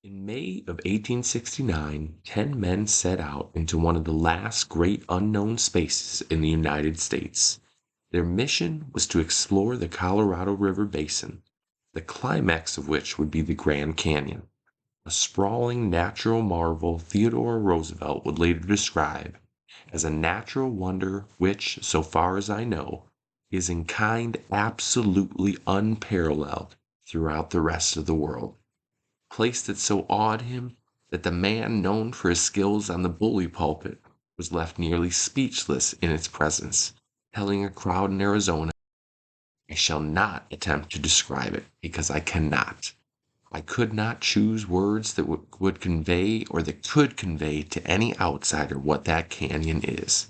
In May of 1869, 10 men set out into one of the last great unknown spaces in the United States. Their mission was to explore the Colorado River Basin, the climax of which would be the Grand Canyon, a sprawling natural marvel Theodore Roosevelt would later describe as a natural wonder which, so far as I know, is in kind absolutely unparalleled throughout the rest of the world. Place that so awed him that the man known for his skills on the bully pulpit was left nearly speechless in its presence, telling a crowd in Arizona, "I shall not attempt to describe it because I cannot. I could not choose words that would convey or that could convey to any outsider what that canyon is."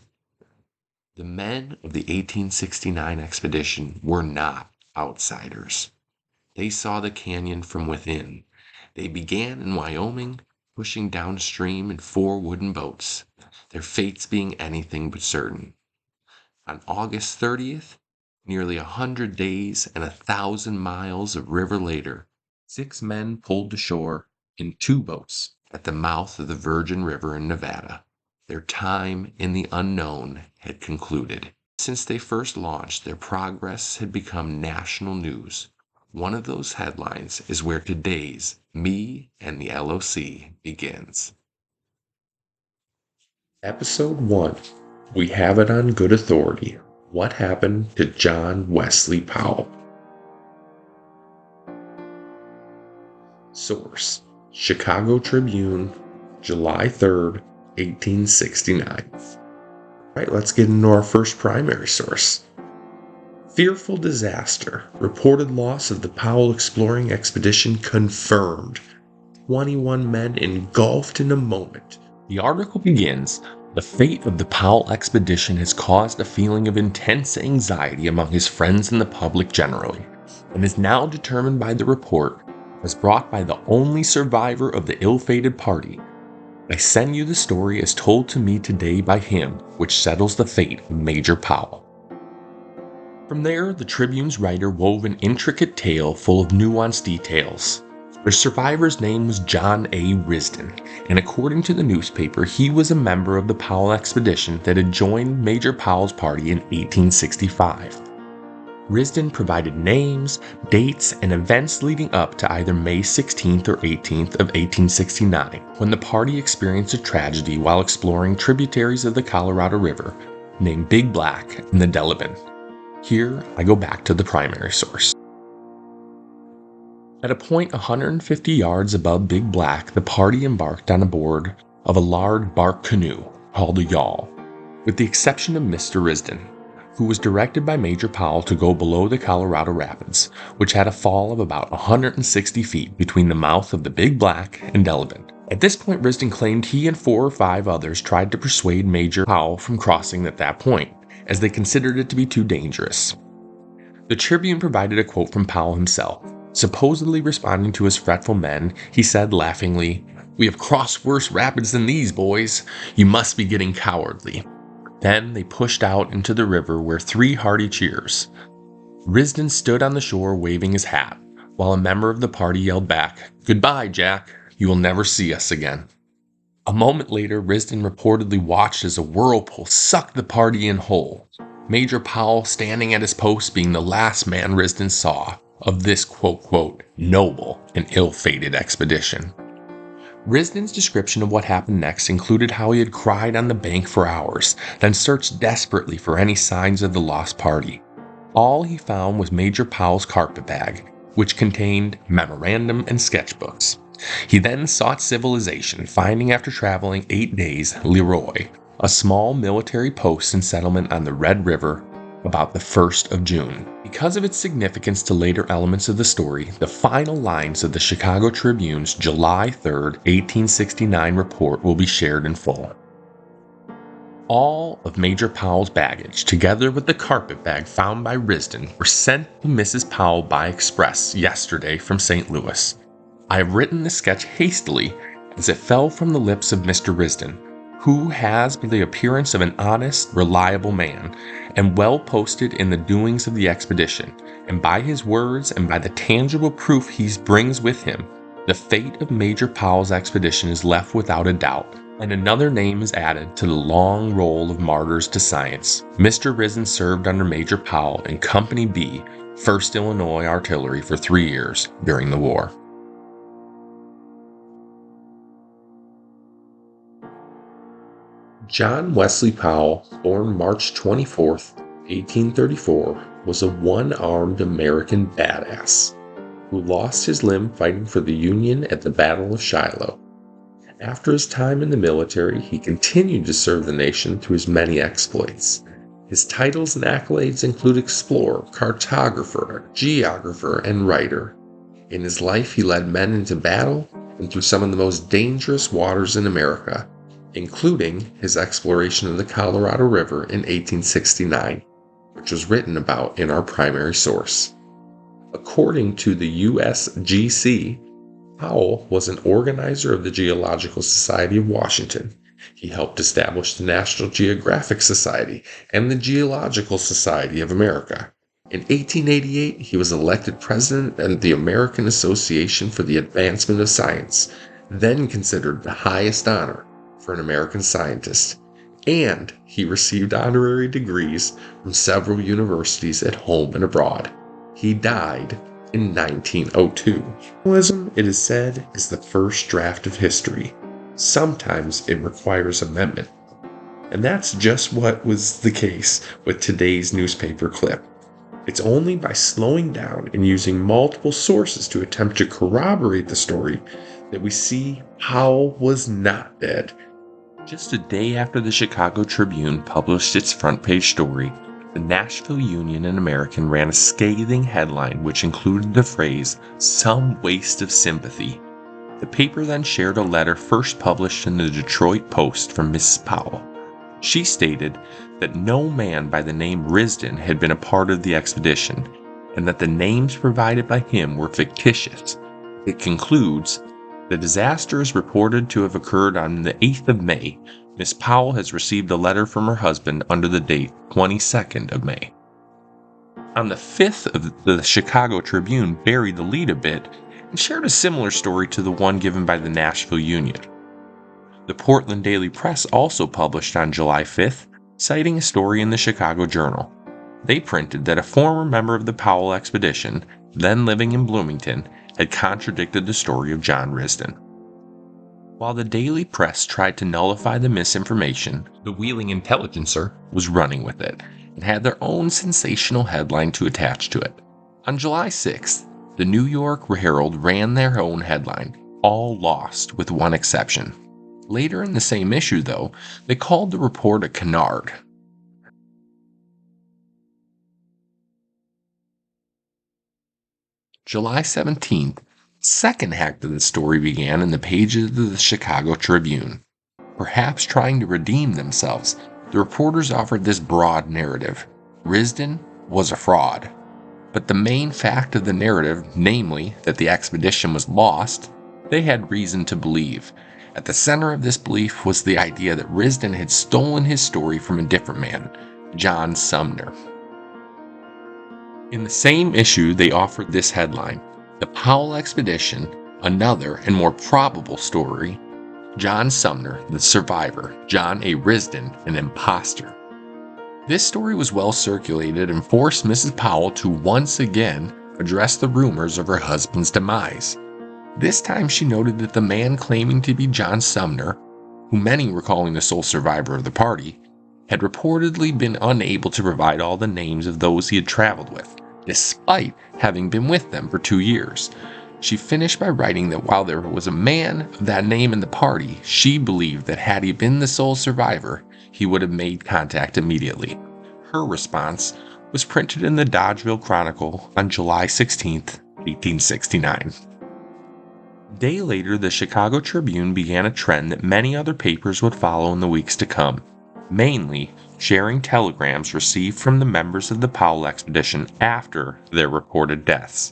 The men of the 1869 expedition were not outsiders. They saw the canyon from within. They began in Wyoming, pushing downstream in 4 wooden boats, their fates being anything but certain. On August 30th, nearly 100 days and 1,000 miles of river later, 6 men pulled to shore in 2 boats at the mouth of the Virgin River in Nevada. Their time in the unknown had concluded. Since they first launched, their progress had become national news. One of those headlines is where today's Me and the LOC begins. Episode 1. We have it on good authority. What happened to John Wesley Powell? Source: Chicago Tribune, July 3rd, 1869. Alright, let's get into our first primary source. Fearful disaster. Reported loss of the Powell Exploring Expedition confirmed. 21 men engulfed in a moment. The article begins, "The fate of the Powell Expedition has caused a feeling of intense anxiety among his friends and the public generally, and is now determined by the report as brought by the only survivor of the ill-fated party. I send you the story as told to me today by him, which settles the fate of Major Powell." From there, the Tribune's writer wove an intricate tale full of nuanced details. The survivor's name was John A. Risdon, and according to the newspaper, he was a member of the Powell Expedition that had joined Major Powell's party in 1865. Risdon provided names, dates, and events leading up to either May 16th or 18th of 1869, when the party experienced a tragedy while exploring tributaries of the Colorado River named Big Black and the Delavan. Here, I go back to the primary source. At a point 150 yards above Big Black, the party embarked on board of a large bark canoe called a yawl, with the exception of Mr. Risdon, who was directed by Major Powell to go below the Colorado Rapids, which had a fall of about 160 feet between the mouth of the Big Black and Delavan. At this point, Risdon claimed he and 4 or 5 others tried to persuade Major Powell from crossing at that point, as they considered it to be too dangerous. The Tribune provided a quote from Powell himself. Supposedly responding to his fretful men, he said laughingly, "We have crossed worse rapids than these, boys. You must be getting cowardly." Then they pushed out into the river where 3 hearty cheers. Risdon stood on the shore waving his hat, while a member of the party yelled back, "Goodbye, Jack. You will never see us again." A moment later, Risdon reportedly watched as a whirlpool sucked the party in whole, Major Powell standing at his post being the last man Risdon saw of this quote, noble and ill-fated expedition. Risdon's description of what happened next included how he had cried on the bank for hours, then searched desperately for any signs of the lost party. All he found was Major Powell's carpetbag, which contained memorandum and sketchbooks. He then sought civilization, finding after traveling 8 days Leroy, a small military post and settlement on the Red River, about the 1st of June. Because of its significance to later elements of the story, the final lines of the Chicago Tribune's July 3rd, 1869 report will be shared in full. All of Major Powell's baggage, together with the carpetbag found by Risdon, were sent to Mrs. Powell by express yesterday from St. Louis. I have written this sketch hastily as it fell from the lips of Mr. Risdon, who has the appearance of an honest, reliable man, and well posted in the doings of the expedition, and by his words and by the tangible proof he brings with him, The fate of Major Powell's expedition is left without a doubt, and another name is added to the long roll of martyrs to science. Mr. Risen served under Major Powell in Company B, 1st Illinois Artillery for 3 years during the war. John Wesley Powell, born March 24, 1834, was a one-armed American badass who lost his limb fighting for the Union at the Battle of Shiloh. After his time in the military, he continued to serve the nation through his many exploits. His titles and accolades include explorer, cartographer, geographer, and writer. In his life, he led men into battle and through some of the most dangerous waters in America, including his exploration of the Colorado River in 1869, which was written about in our primary source. According to the USGC, Powell was an organizer of the Geological Society of Washington. He helped establish the National Geographic Society and the Geological Society of America. In 1888, he was elected president of the American Association for the Advancement of Science, then considered the highest honor for an American scientist, and he received honorary degrees from several universities at home and abroad. He died in 1902. Journalism, it is said, is the first draft of history. Sometimes it requires amendment. And that's just what was the case with today's newspaper clip. It's only by slowing down and using multiple sources to attempt to corroborate the story that we see Powell was not dead. Just a day after the Chicago Tribune published its front page story, the Nashville Union and American ran a scathing headline which included the phrase, "some waste of sympathy." The paper then shared a letter first published in the Detroit Post from Mrs. Powell. She stated that no man by the name Risdon had been a part of the expedition, and that the names provided by him were fictitious. It concludes, "The disaster is reported to have occurred on the 8th of May. Miss Powell has received a letter from her husband under the date 22nd of May. On the 5th of the Chicago Tribune buried the lead a bit and shared a similar story to the one given by the Nashville Union. The Portland Daily Press also published on July 5th, citing a story in the Chicago Journal. They printed that a former member of the Powell Expedition, then living in Bloomington, had contradicted the story of John Risdon. While the Daily Press tried to nullify the misinformation, the Wheeling Intelligencer was running with it and had their own sensational headline to attach to it. On July 6th, the New York Herald ran their own headline, "All Lost with One Exception." Later in the same issue, though, they called the report a canard. July 17th, second act of the story began in the pages of the Chicago Tribune. Perhaps trying to redeem themselves, the reporters offered this broad narrative. Risdon was a fraud. But the main fact of the narrative, namely that the expedition was lost, they had reason to believe. At the center of this belief was the idea that Risdon had stolen his story from a different man, John Sumner. In the same issue, they offered this headline, "The Powell Expedition, Another and More Probable Story, John Sumner, the Survivor, John A. Risdon, an Imposter." This story was well circulated and forced Mrs. Powell to once again address the rumors of her husband's demise. This time she noted that the man claiming to be John Sumner, who many were calling the sole survivor of the party, had reportedly been unable to provide all the names of those he had traveled with, despite having been with them for 2 years. She finished by writing that while there was a man of that name in the party, she believed that had he been the sole survivor, he would have made contact immediately. Her response was printed in the Dodgeville Chronicle on July 16, 1869. A day later, the Chicago Tribune began a trend that many other papers would follow in the weeks to come, mainly sharing telegrams received from the members of the Powell Expedition after their reported deaths.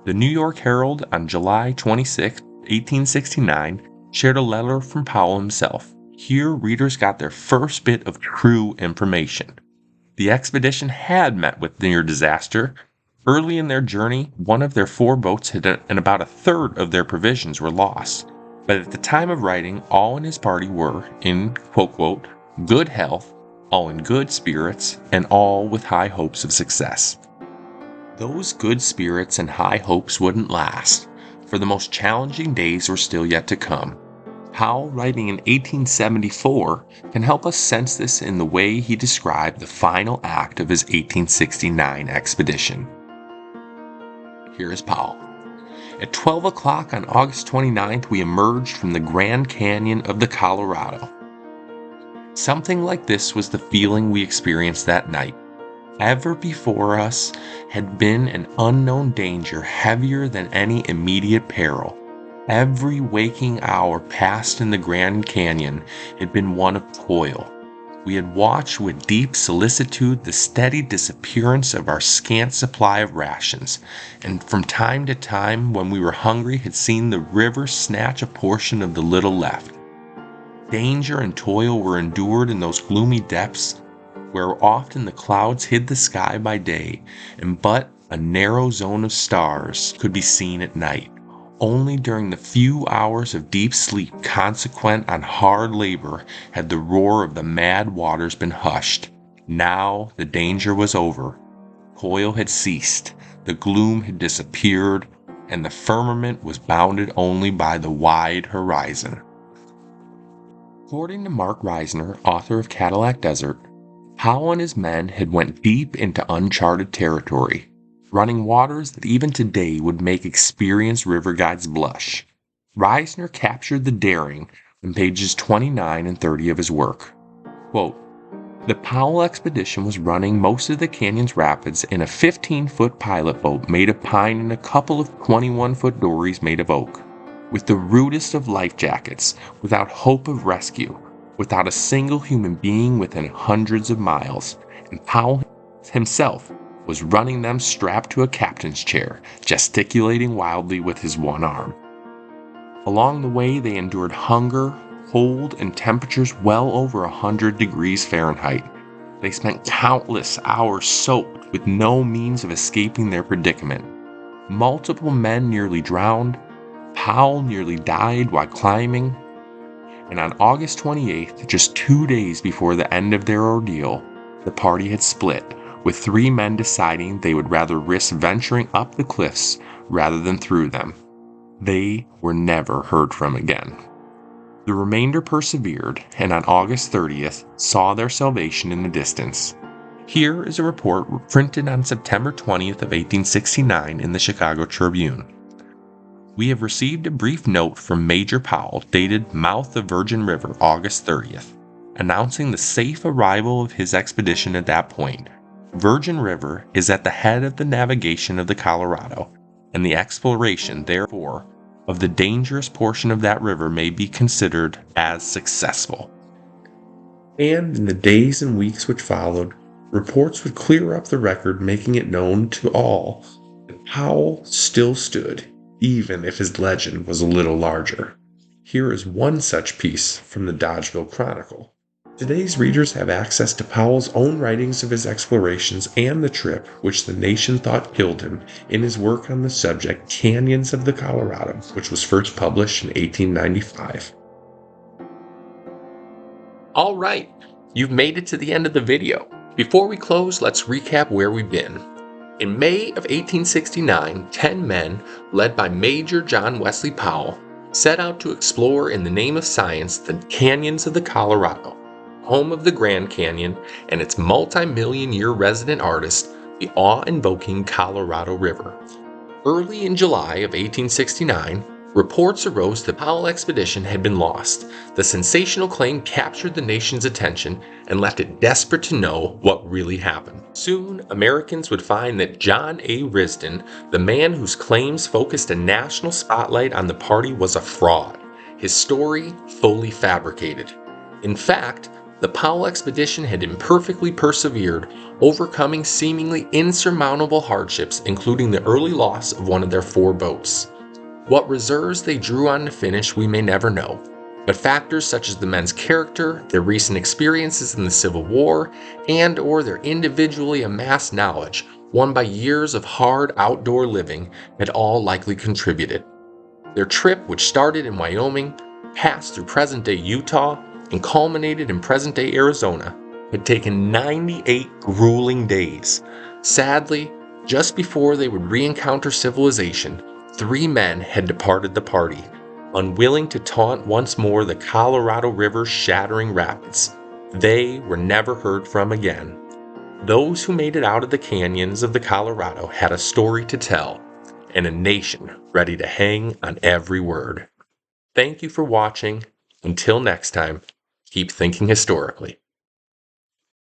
The New York Herald on July 26, 1869, shared a letter from Powell himself. Here, readers got their first bit of true information. The expedition had met with near disaster. Early in their journey, one of their 4 boats hit it, and about a third of their provisions were lost. But at the time of writing, all in his party were in, quote, good health, all in good spirits, and all with high hopes of success. Those good spirits and high hopes wouldn't last, for the most challenging days were still yet to come. Powell, writing in 1874, can help us sense this in the way he described the final act of his 1869 expedition. Here is Powell. At 12 o'clock on August 29th, we emerged from the Grand Canyon of the Colorado. Something like this was the feeling we experienced that night. Ever before us had been an unknown danger heavier than any immediate peril. Every waking hour passed in the Grand Canyon had been one of toil. We had watched with deep solicitude the steady disappearance of our scant supply of rations, and from time to time, when we were hungry, had seen the river snatch a portion of the little left. Danger and toil were endured in those gloomy depths, where often the clouds hid the sky by day, and but a narrow zone of stars could be seen at night. Only during the few hours of deep sleep consequent on hard labor had the roar of the mad waters been hushed. Now the danger was over. Toil had ceased, the gloom had disappeared, and the firmament was bounded only by the wide horizon. According to Mark Reisner, author of Cadillac Desert, Powell and his men had went deep into uncharted territory, running waters that even today would make experienced river guides blush. Reisner captured the daring in pages 29 and 30 of his work. Quote, the Powell Expedition was running most of the canyon's rapids in a 15-foot pilot boat made of pine and a couple of 21-foot dories made of oak, with the rudest of life jackets, without hope of rescue, without a single human being within hundreds of miles, and Powell himself was running them strapped to a captain's chair, gesticulating wildly with his one arm. Along the way, they endured hunger, cold, and temperatures well over 100 degrees Fahrenheit. They spent countless hours soaked with no means of escaping their predicament. Multiple men nearly drowned. Powell nearly died while climbing. And on August 28th, just 2 days before the end of their ordeal, the party had split, with 3 men deciding they would rather risk venturing up the cliffs rather than through them. They were never heard from again. The remainder persevered, and on August 30th saw their salvation in the distance. Here is a report printed on September 20th of 1869 in the Chicago Tribune. We have received a brief note from Major Powell dated mouth of Virgin River, August 30th, announcing the safe arrival of his expedition at that point. Virgin River is at the head of the navigation of the Colorado, and the exploration, therefore, of the dangerous portion of that river may be considered as successful. And in the days and weeks which followed, reports would clear up the record, making it known to all that Powell still stood, even if his legend was a little larger. Here is one such piece from the Dodgeville Chronicle. Today's readers have access to Powell's own writings of his explorations and the trip which the nation thought killed him in his work on the subject Canyons of the Colorado, which was first published in 1895. All right, you've made it to the end of the video. Before we close, let's recap where we've been. In May of 1869, 10 men, led by Major John Wesley Powell, set out to explore in the name of science the canyons of the Colorado, home of the Grand Canyon and its multi-million-year resident artist, the awe-invoking Colorado River. Early in July of 1869, reports arose the Powell Expedition had been lost. The sensational claim captured the nation's attention and left it desperate to know what really happened. Soon, Americans would find that John A. Risdon, the man whose claims focused a national spotlight on the party, was a fraud, his story fully fabricated. In fact, the Powell Expedition had imperfectly persevered, overcoming seemingly insurmountable hardships, including the early loss of one of their 4 boats. What reserves they drew on to finish we may never know, but factors such as the men's character, their recent experiences in the Civil War, and/or their individually amassed knowledge one by years of hard outdoor living, had all likely contributed. Their trip, which started in Wyoming, passed through present-day Utah, and culminated in present-day Arizona, had taken 98 grueling days. Sadly, just before they would re-encounter civilization, 3 men had departed the party, unwilling to taunt once more the Colorado River's shattering rapids. They were never heard from again. Those who made it out of the canyons of the Colorado had a story to tell, and a nation ready to hang on every word. Thank you for watching. Until next time, keep thinking historically.